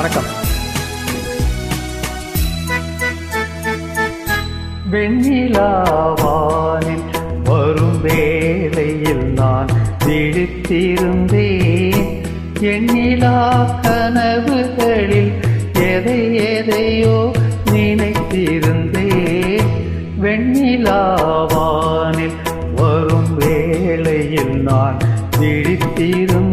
வணக்கம். வெண்ணிலாவானில் வரும் வேளையில் நான் விழித்திருந்தேன். எண்ணிலா கனவுகளில் எதை எதையோ நினைத்திருந்தேன். வெண்ணிலாவானில் வரும் வேளையில் நான் விழித்திருந்தேன்.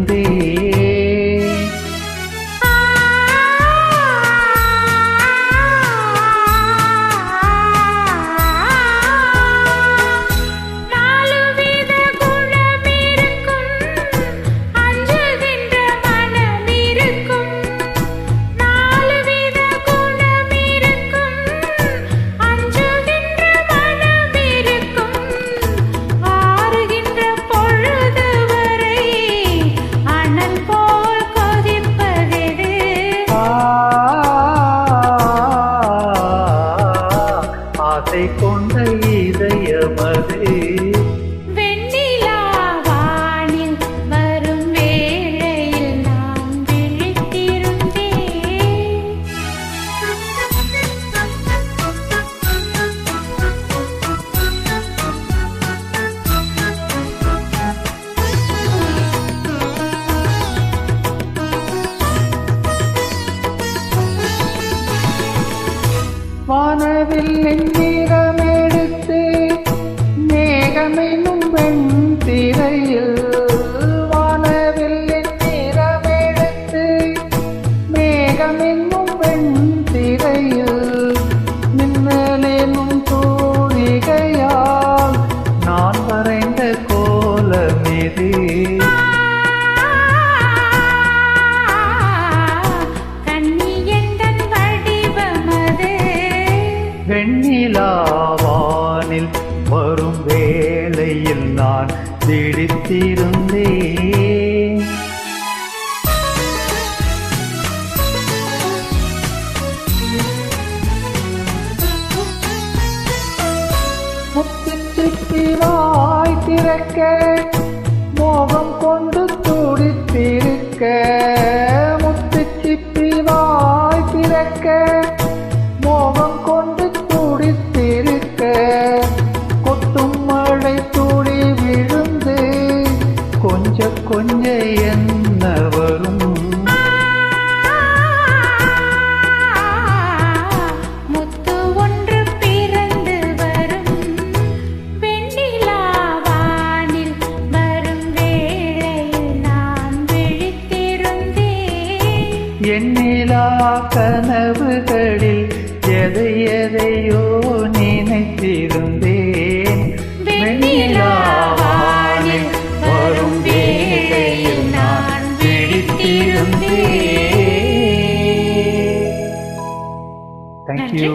கொண்ட இதயமது வெண்ணிலாவானில் வரும் வேளையில் நான் விழித்திருந்தேன். வானவில்லின் நிறமெடுத்து மேகமெனும் வெண்திரையில், வானவில்லின் நிறமெடுத்து மேகமெனும் வெண்திரையில், மின்னலெனும் தூரிகையால் நான் வரைந்த கோலமிது. வெண்ணிலாவானில் வரும் வேளையில் நான் விழித்திருந்தேன். முத்திச்சிப்பி வாய் திறக்க மோகம் கொண்டு துடித்திருக்க, முத்திச்சிப்பி வாய் திறக்க மோகம் கொண்டு துடித்திருக்க, கொட்டும் மழை துளி விழுந்து கொஞ்ச கொஞ்ச என்ன வரும். முத்து ஒன்று பிறந்து வரும். வெண்ணிலாவானில் வரும் வேளையில் நான் விழித்திருந்தேன். எண்ணிலா கனவுகளில் எதை எதையோ நினைத்திருந்தேன். வெண்ணிலாவானில் வரும் வேளையில் நான் விழித்திருந்தேன். Thank you.